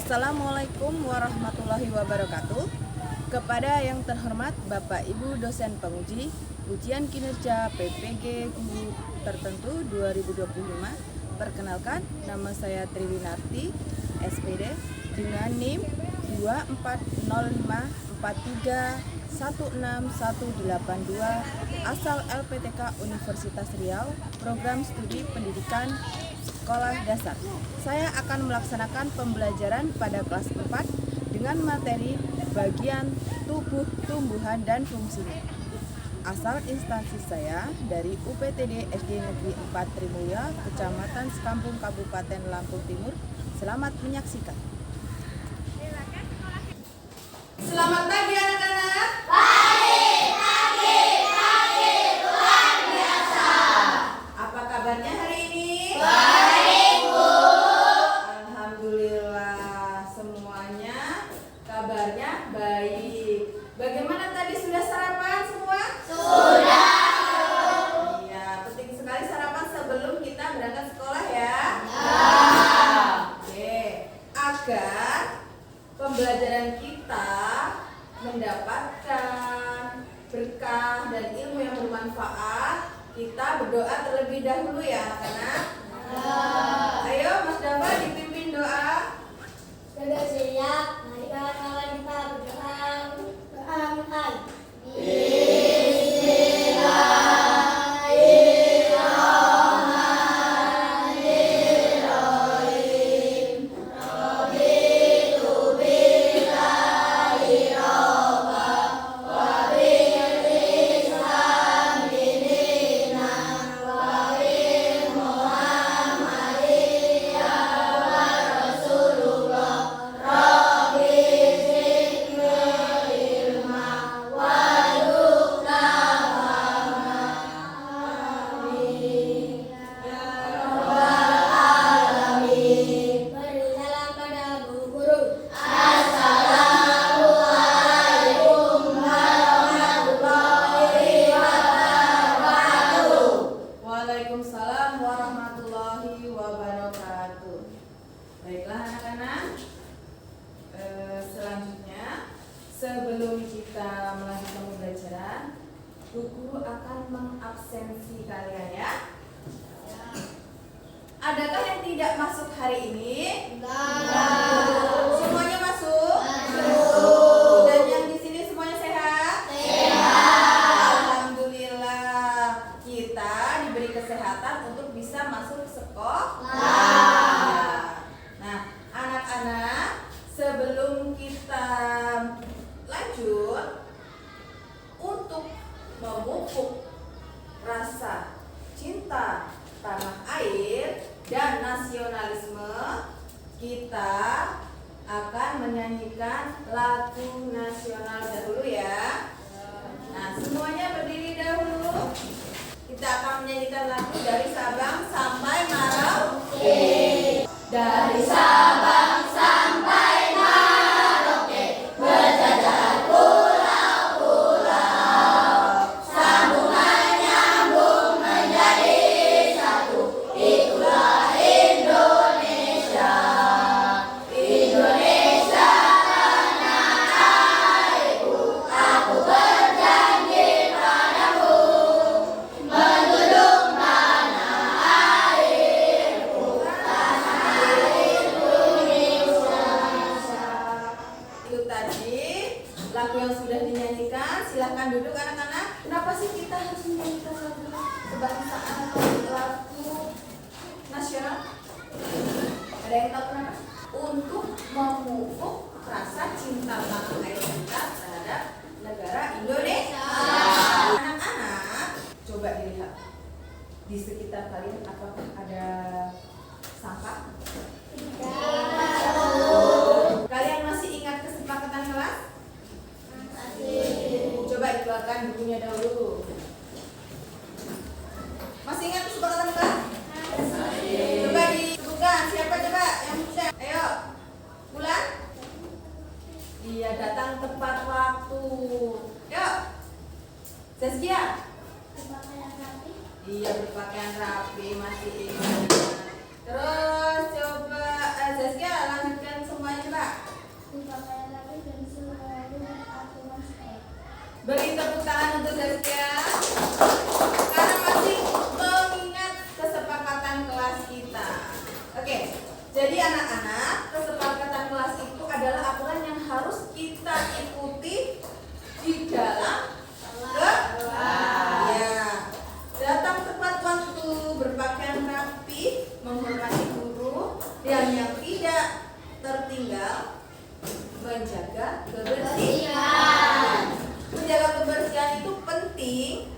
Assalamualaikum warahmatullahi wabarakatuh. Kepada yang terhormat Bapak Ibu dosen penguji ujian kinerja PPG Guru Tertentu 2025. Perkenalkan, nama saya Triwinarti, SPD dengan NIM 24054316182, asal LPTK Universitas Riau, program studi pendidikan sekolah dasar. Saya akan melaksanakan pembelajaran pada kelas 4 dengan materi bagian tubuh, tumbuhan, dan fungsinya. Asal instansi saya dari UPTD SD Negeri 4 Trimulya, Kecamatan Sekampung, Kabupaten Lampung Timur. Selamat menyaksikan. Selamat pagi anak-anak. Pagi, luar biasa. Apa kabarnya hari ini? Baik, Bu. Alhamdulillah, semuanya kabarnya baik. Bagaimana tadi, sudah sarapan semua? Sudah. Iya, penting sekali sarapan sebelum kita berangkat sekolah ya. Oke, agar pembelajaran kita mendapatkan berkah dan ilmu yang bermanfaat, kita berdoa terlebih dahulu ya anak-anak. Ayo Mas Dava, dipimpin doa. Sudah siap. Mari kawan-kawan kita berdoa. Waalaikumsalam warahmatullahi wabarakatuh. Baiklah anak-anak, selanjutnya sebelum kita melanjutkan pembelajaran, Bu Guru akan mengabsensi kalian ya. Adakah yang tidak masuk hari ini? Semuanya masuk? Dan yang di sini semuanya sehat? Alhamdulillah, kita diberi kesehatan untuk bisa masuk sekolah. Nah, anak-anak, sebelum kita lanjut, untuk memupuk rasa cinta tanah air dan nasionalisme, kita akan menyanyikan lagu nasional dahulu ya. Nah, semuanya berdiri dahulu. Kita akan menyanyikan lagu dari Sabang sampai Merauke. Dari Sabang sampai Merauke, berjajar pulau-pulau, sambungan nyambung menjadi satu. Itulah Indonesia. Indonesia tanah airku, aku berjanji padamu, menjunjung tanah airku, tanah airku Indonesia. Itu tadi lagu yang sudah dinyanyikan. Silahkan duduk anak-anak. Kenapa sih kita harus menyanyikan lagu kebangsaan atau lagu nasional? Ada yang tahu kenapa? Untuk memupuk rasa cinta tanah air kita terhadap negara Indonesia. Anak-anak, coba dilihat di sekitar kalian, apakah ada sampah? Kalian masih ingat kesepakatan kelas? Coba dikeluarkan bukunya dahulu. Masih ingat kesepakatan kelas? Coba dibuka. Siapa coba yang bisa? Ayo, Bulan. Iya, datang tepat waktu. Yuk, Zazkia. Iya, berpakaian rapi, masih ingat. Terus coba yang tidak tertinggal menjaga kebersihan. Menjaga kebersihan itu penting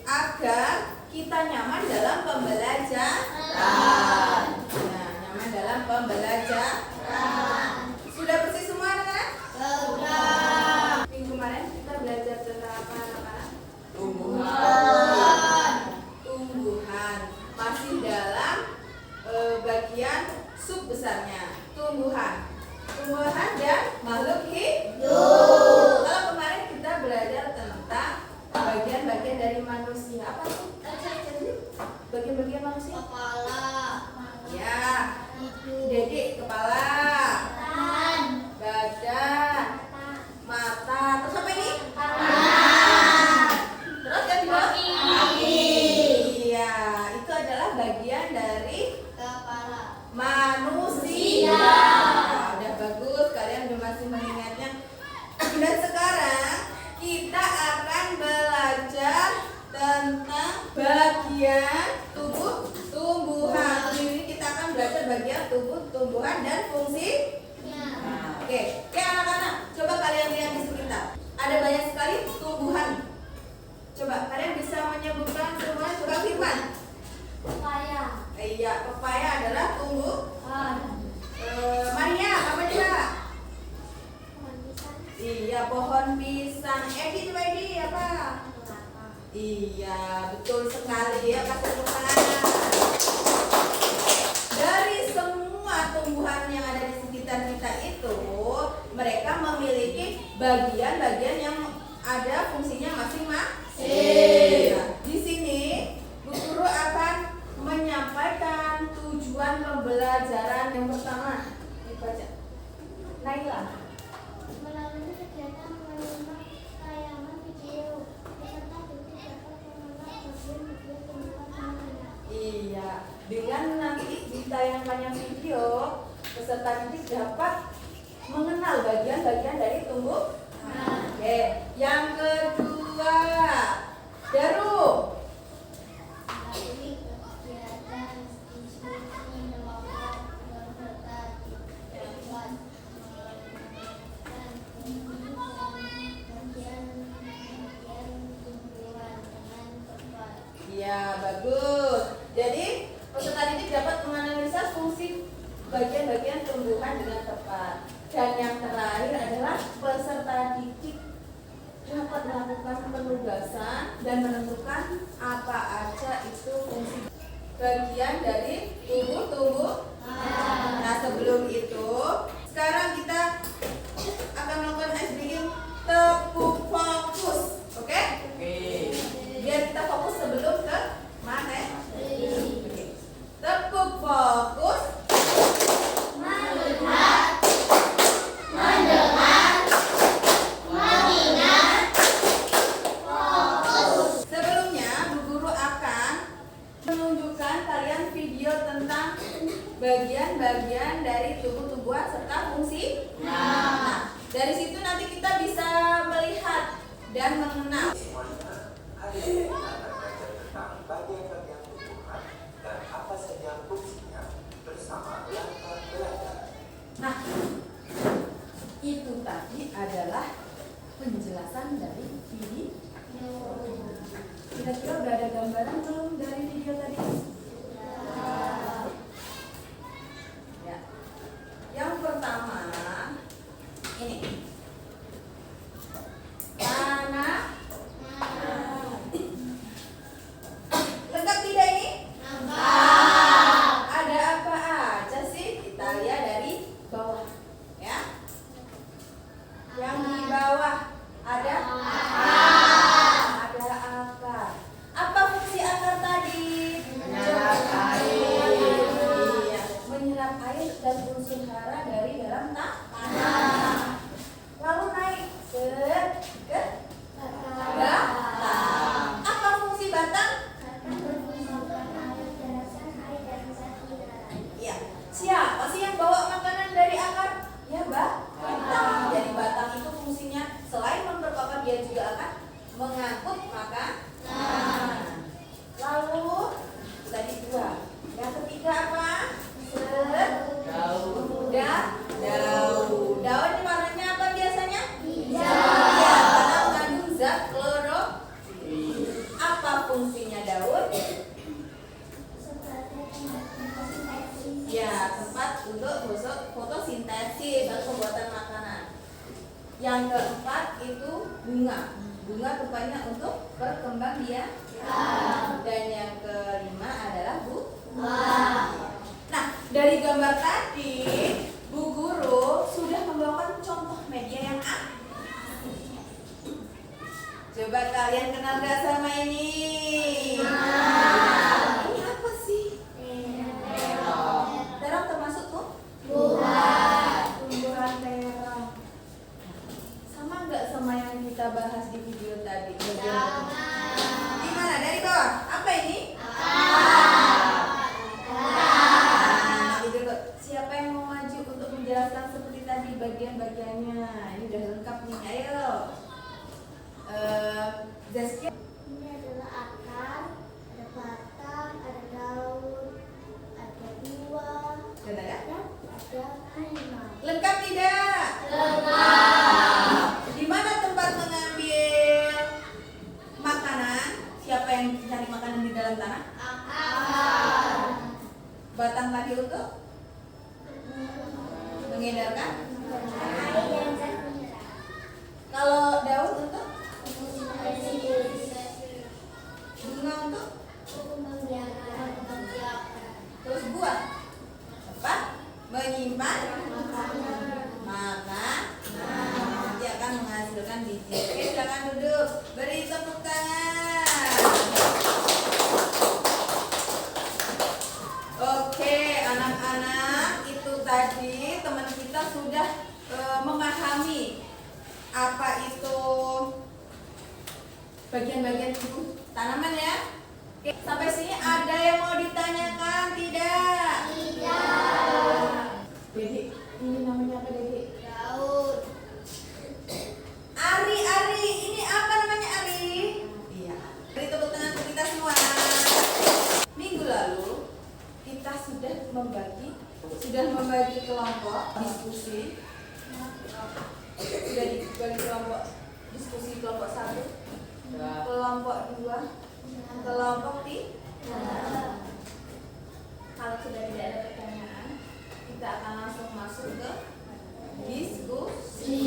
agar kita nyaman dalam pembelajaran. Nah, nyaman dalam pembelajaran. Sudah bersih semua anak-anak? Sudah. Minggu kemarin kita belajar tentang apa anak-anak? Tumbuhan. Masih dalam bagian sub besarnya. Tumbuhan dan makhluk hidup. Kalau kemarin kita belajar tentang bagian-bagian dari manusia. Apa tuh? Bagian-bagian manusia? Kepala. Ya. Hidung. Dedek, kepala, Tangan. badan, mata. Terus apa ini? Terus yang di bawah? Kaki. Iya, itu adalah bagian dari Kepala. manusia. Nah, udah bagus, kalian udah masih mengingatnya. Dan sekarang kita akan belajar tentang bagian tubuh tumbuhan. Ini kita akan belajar bagian tubuh tumbuhan dan fungsi. Oke, anak-anak, coba kalian lihat di sekitar. Ada banyak sekali tumbuhan. Coba kalian bisa menyebutkan semuanya. Coba Firman. Pepaya. Iya, pepaya adalah tumbuhan. Pohon. Maria, apa coba? Pisang. Iya, pohon pisang. Edi, coba Edi, apa? Kelapa. Iya, betul sekali ya, kasih tepuk tangan. Dari semua tumbuhan yang ada di sekitar kita itu, mereka memiliki bagian-bagian yang ada fungsinya masing-masing. Nah, di sini Bu Guru akan menyampaikan tujuan pembelajaran yang pertama. Dibaca. Naila. Melalui kegiatan menyimak tayangan video, peserta didik dapat mengenal bagian-bagian tumbuhan semuanya. Iya, dengan nanti ditayangkannya video, peserta didik dapat mengenal bagian-bagian dari tumbuh. Oke, yang kedua, Daru. Melalui kegiatan diskusi melakukan peserta didik dapat mengenalkan bagian-bagian tumbuhan dengan tepat. Iya, bagus. Jadi, peserta didik dapat menganalisa fungsi bagian-bagian tumbuhan dengan tepat. Dan yang terakhir adalah peserta didik dapat melakukan penugasan dan menentukan apa aja itu fungsi bagian dari tubuh. Nah, sebelum itu, sekarang kita akan melakukan ice breaking tepuk fokus. Oke? Biar kita fokus sebelum ke materi. Oke. Tepuk fokus. Melihat, mendengar, mengingat, fokus. Sebelumnya, Bu Guru akan menunjukkan kalian video tentang bagian-bagian dari tubuh-tumbuhan serta fungsi. Nah, dari situ nanti kita bisa melihat dan mengenal. Hari ini kita akan belajar tentang bagian-bagian tumbuhan dan apa saja fungsinya bersama langkah belajar. Nah, itu tadi adalah penjelasan dari video. Kira-kira udah ada gambaran belum dari video tadi? Ya. Yang pertama, ini. Tanah. Lengkap tidak ini? Ada apa aja sih? Kita lihat dari bawah, ya. Yang di bawah ada akar. Apa fungsi akar tadi? Daun. Daun ini warnanya apa biasanya? Hijau. Ya, karena mengandung zat klorofil. Apa fungsinya daun? Ya, tempat untuk fotosintesis atau pembuatan makanan. Yang keempat itu bunga. Bunga tempatnya untuk perkembangbiakan. Dan yang kelima adalah buah. Nah, dari gambar tadi, Bu Guru sudah membawakan contoh media yang A. Coba kalian kenal gak sama ini? Ini apa sih? Terong termasuk tuh? Tumbuhan terong. Sama nggak sama yang kita bahas di video tadi? Gimana? Dari bawah? Apa ini? Siapa yang mau maju untuk menjelaskan seperti tadi bagian-bagiannya? Ini udah lengkap nih, ayo. Zaskia. Ini adalah akar, ada batang, ada daun, ada buah, Dan ada? dan ada bunga. Lengkap tidak? Lengkap. Di mana tempat mengambil makanan? Siapa yang cari makanan di dalam tanah? Akar. Batang tadi untuk mengedarkan. Kalau daun untuk bunga untuk terus buah tempat menyimpan maka nanti akan menghasilkan biji. Oke, silakan duduk, beri tepuk tangan. Oke, anak-anak, itu tadi teman kita sudah memahami apa itu bagian-bagian tubuh tanaman ya. Oke, sampai sini ada yang mau ditanyakan tidak? Dedi, ini namanya apa Dedi? Daun. Ari, ini apa namanya Ari? Iya. Beri tepuk tangan untuk kita semua. Minggu lalu kita sudah membagi kelompok diskusi. Sudah dibagi kelompok diskusi kelompok 1, kelompok 2, kelompok 3. Kalau sudah tidak ada pertanyaan, kita akan langsung masuk ke diskusi.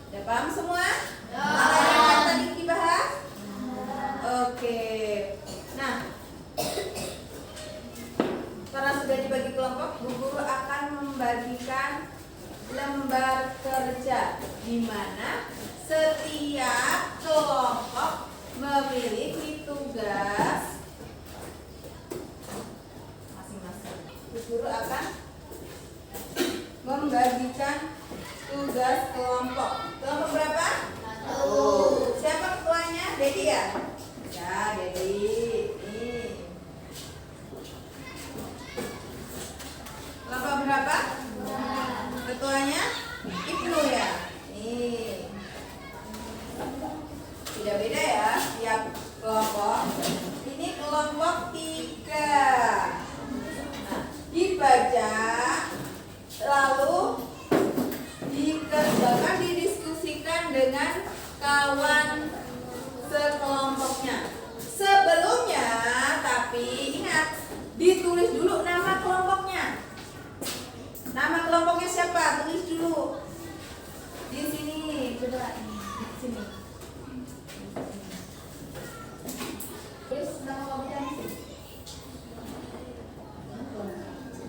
Udah paham semua? Materi yang tadi dibahas? Oke. Nah, karena sudah dibagi kelompok, Bu Guru akan membagikan lembar kerja di mana setiap kelompok memiliki tugas masing-masing. Bu Guru akan membagikan tugas kelompok. Kelompok berapa? 1. Siapa ketuanya? Dedi ya? Ya, Dedi. Nih. Kelompok berapa? Ketuanya Ibnu ya. Nih. Tidak beda ya tiap kelompok. Ini kelompok 3. Nah, dibaca lalu dikerjakan, didiskusikan dengan kawan sekelompoknya. Sebelumnya, tapi ingat, ditulis dulu nama kelompoknya. Nama kelompoknya siapa? Tulis dulu. Di sini, coba di sini. Terus nama kelompoknya di sini.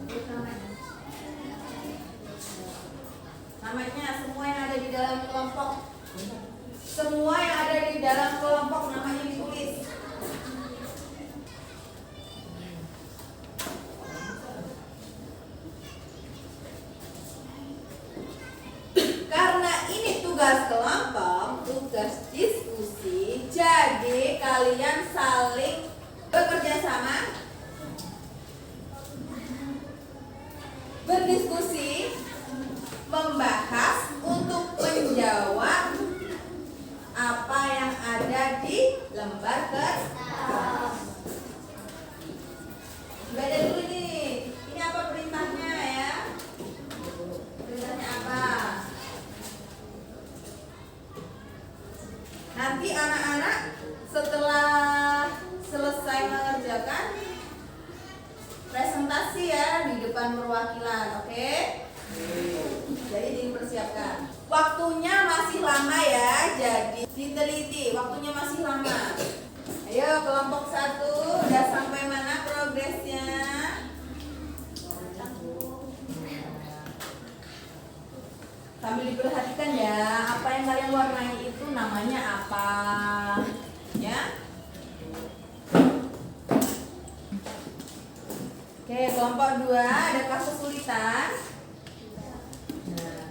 Tulis namanya. Namanya semua yang ada di dalam kelompok. Semua yang ada di dalam kelompok namanya ditulis. Karena ini tugas kelompok, tugas diskusi, jadi kalian saling bekerja sama, berdiskusi, membahas untuk menjawab apa yang ada di lembar kertas. Baca dulu nih, ini apa perintahnya ya? Nanti anak-anak setelah selesai mengerjakan presentasi ya di depan perwakilan, oke? Jadi dipersiapkan. Waktunya masih lama ya, jadi diteliti. Waktunya masih lama. Ayo kelompok 1 udah sampai mana progresnya? Sambil diperhatikan ya, apa yang kalian warnai itu namanya apa? Ya. Oke, kelompok 2 adakah kesulitan? Nah,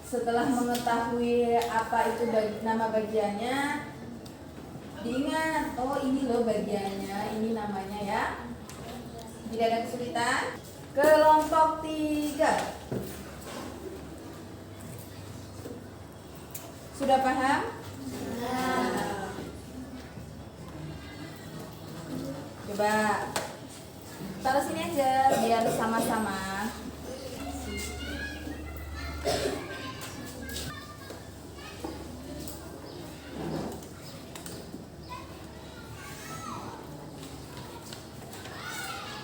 setelah mengetahui apa itu nama bagiannya, diingat, oh ini loh bagiannya, ini namanya ya. Tidak ada kesulitan. Kelompok 3 sudah paham? Coba taruh sini aja biar sama-sama.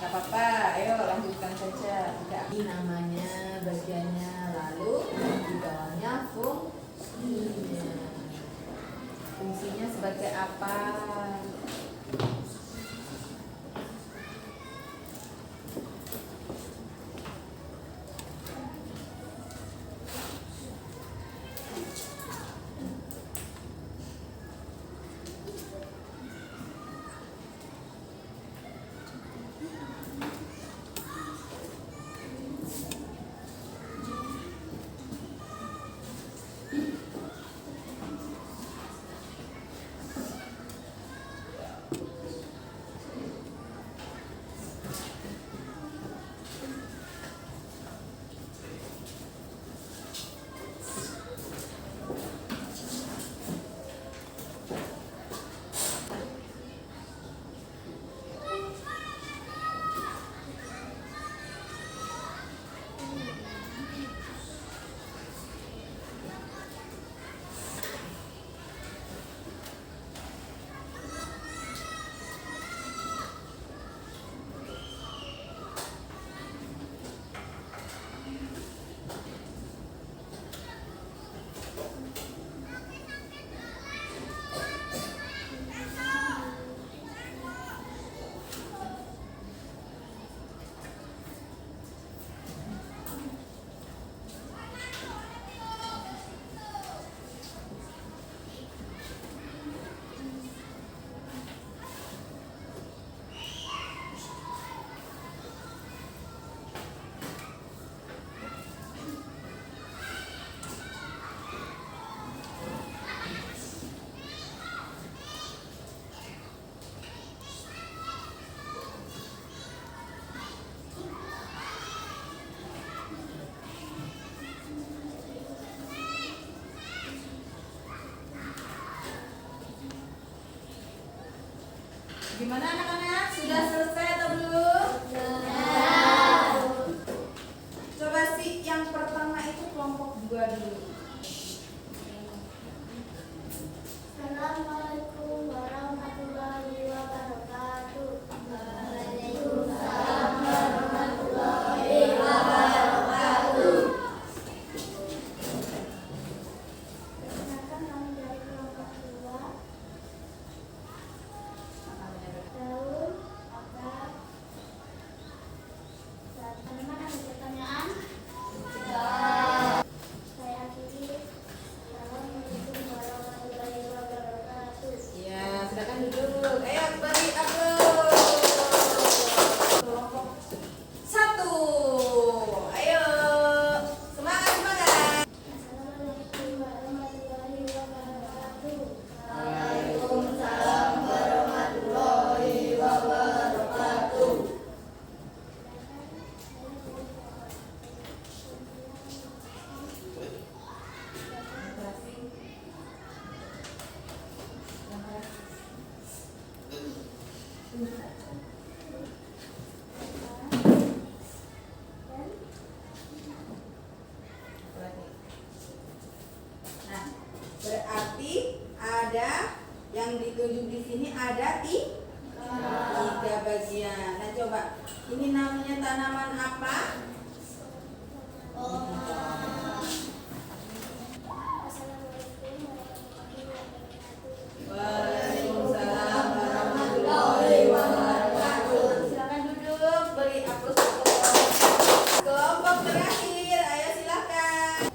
Gak apa-apa, ayo lanjutkan saja. Tidak, ini namanya bagiannya, lalu di bawahnya fungsinya. Fungsinya sebagai apa? Gimana anak-anak? Sudah selesai atau belum? Coba sih yang pertama itu kelompok 2 dulu. Assalamualaikum warahmatullahi wabarakatuh. Perkenalkan kami dari kelompok 2. Daun, akar. Teman-teman ada pertanyaan? Saya akhiri ada yang ditunjuk di sini ada tiga bagian. Nah coba, ini namanya tanaman apa? Waalaikumsalam warahmatullahi wabarakatuh. Silakan duduk, beri aplaus. Kelompok terakhir, ayo silakan.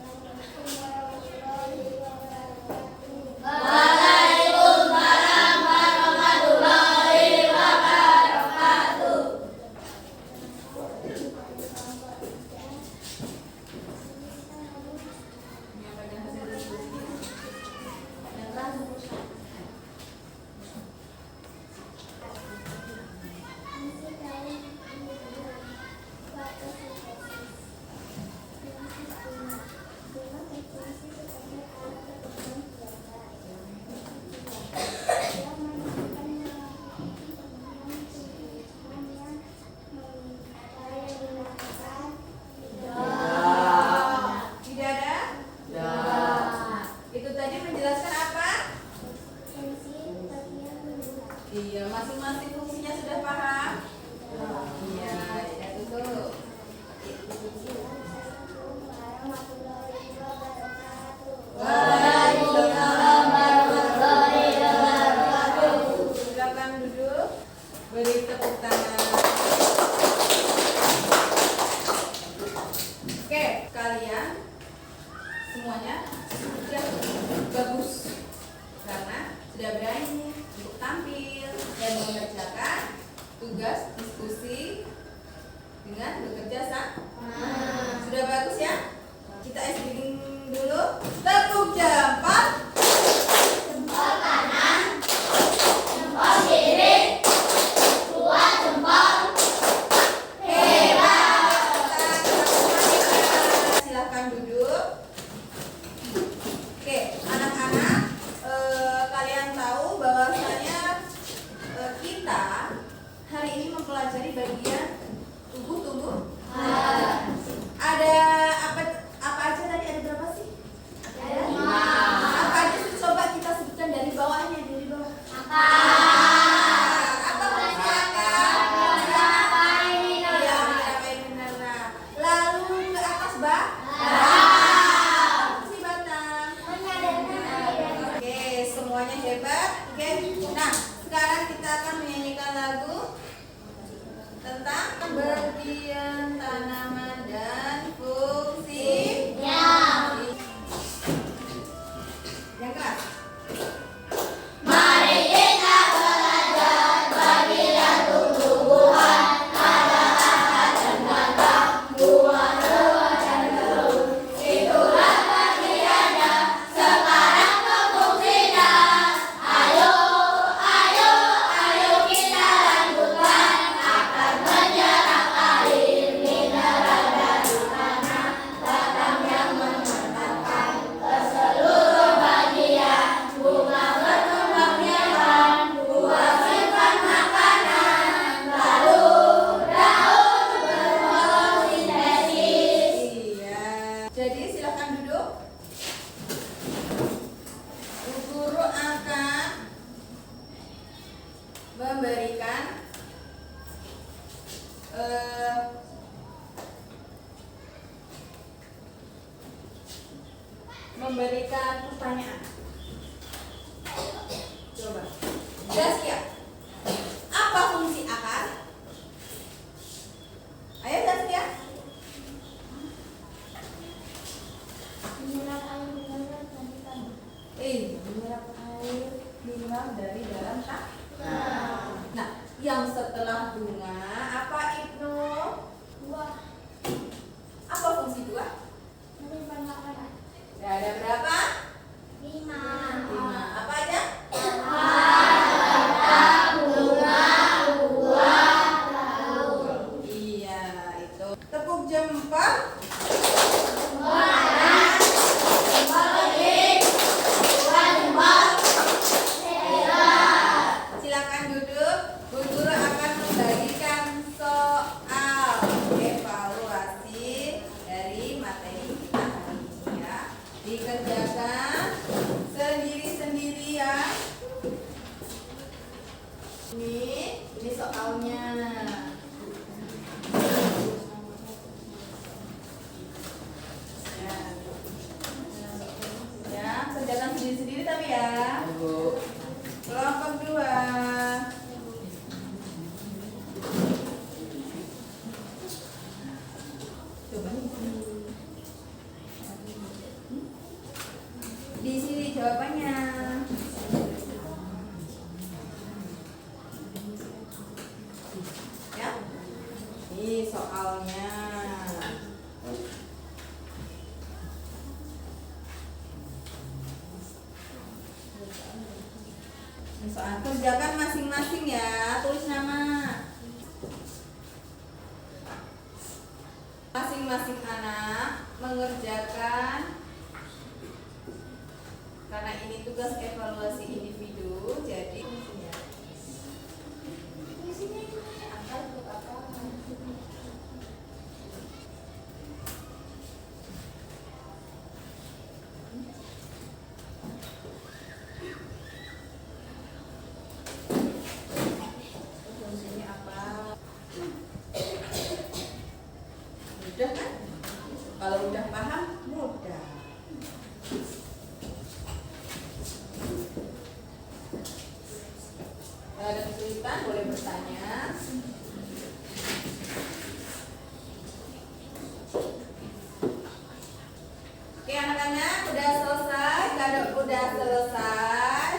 Iya, masing-masing fungsinya sudah paham? Iya, ya tutup. Waalaikumsalam warahmatullahi wabarakatuh. Silakan duduk, beri tepuk tangan. Oke, kalian semuanya sudah bagus karena sudah berani untuk tampil dan mengerjakan tugas diskusi dengan bekerja sama. Sudah bagus ya? Kita SBing dulu. Tepuk jempol. Jempol kanan. Jempol kiri. Dua jempol. Hebat. Silahkan duduk. Oke, anak-anak, kalian tahu bahwasanya kita hari ini mempelajari bagian tubuh. Ada apa aja tadi? Ada berapa sih? Ada 5. Apa aja sih? Coba kita sebutkan dari bawahnya, dari bawah. Apa fungsi akar? Iya, menyerapai mineral. Lalu ke atas fungsi batang. Oke, semuanya hebat. Oke. Nah, sekarang kita akan menyanyikan lagu tentang bagian tanaman dan fungsinya. Yang keras. Mari kita belajar bagian tumbuhan, ada akar dan batang, buah, daun dan daun. Itulah bagiannya, sekarang ke fungsinya. Ayo kita lanjutkan, akan menyerap air, mineral dari tanah, batang yang mengenalkan ke seluruh bagian, bunga berkembang biakan, buah simpan makanan, lalu daun berfotosintesis. Iya. Jadi silakan duduk. Bu Guru akan memberikan pertanyaan. Coba. Zaskia, apa fungsi akar? Ayo Zaskia. Menyerap air mineral dari tanah. Menyerap air mineral dari dalam tanah. Nah, yang setelah bunga apa Ibnu? Buah Apa fungsi buah? menyimpan makanan. Ada berapa? 5. 5. Apa aja? Akar, Di sini jawabannya. Ya. Ini soalnya. Ini soal kerjakan masing-masing ya, tulis nama. Masing-masing anak mengerjakan, karena ini tugas evaluasi individu, jadi fungsinya apa? Mudah kan? Kalau udah paham, mudah. Kalau ada kesulitan boleh bertanya. Oke anak-anak, udah selesai. Kalau udah selesai,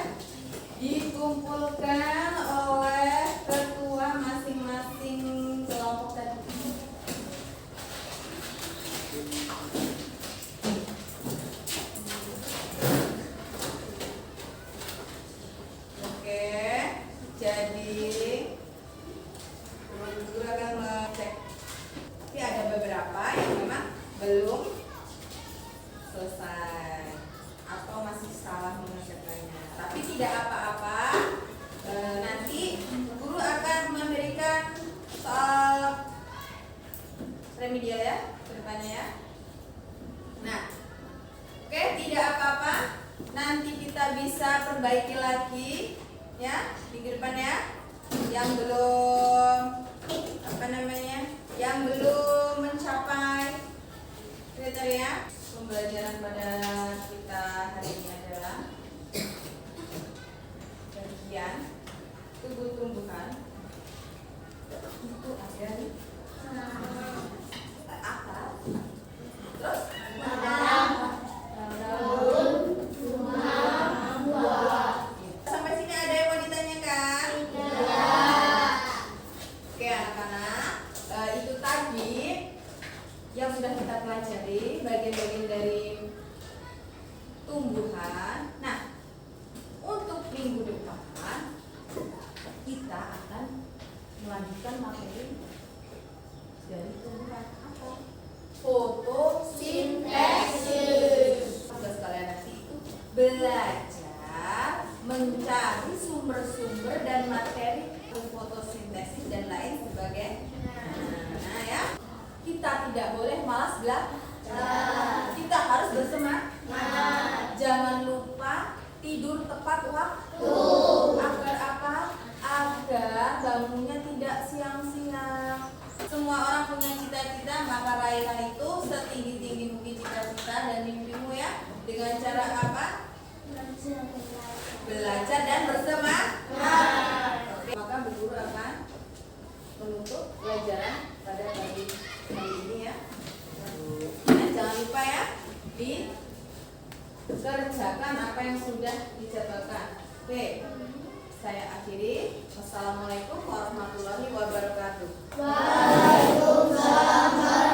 dikumpulkan oleh ketua masing-masing kelompok tadi. Oke, jadi guru akan mengecek. Tapi ada beberapa yang memang belum selesai atau masih salah mengerjakannya. Tapi tidak apa-apa. Nanti guru akan memberikan soal remedial ya ke depannya ya. Nah, oke, tidak apa-apa. Nanti kita bisa perbaiki lagi ya minggu depan ya. Yang belum yang belum mencapai kriteria pembelajaran pada kita hari ini adalah bagian tumbuh-tumbuhan. Itu ada di akar, terus sampai sini ada yang mau ditanyakan? Oke anak-anak, itu tadi yang sudah kita pelajari bagian-bagian dari tumbuhan. Nah, untuk minggu depan kita akan melanjutkan materi dari tumbuhan apa? Fotosintesis. Tugas kalian nanti itu belajar mencari sumber-sumber dan materi fotosintesis dan lain sebagainya. Nah ya, kita tidak boleh malas belajar. Kita harus bersemangat. Jangan lupa tidur tepat waktu. Agar apa? Agar bangunnya tidak siang-siang. Semua orang punya cita-cita, maka raihlah itu setinggi-tinggi mungkin cita-cita dan mimpimu ya. Dengan cara apa? Belajar dan bersemangat. Oke, maka Bu Guru akan menutup pelajaran pada pagi hari ini ya. Dan jangan lupa ya, dikerjakan apa yang sudah dijadwalkan. Oke, saya akhiri. Wassalamualaikum warahmatullahi wabarakatuh. Waalaikumsalam.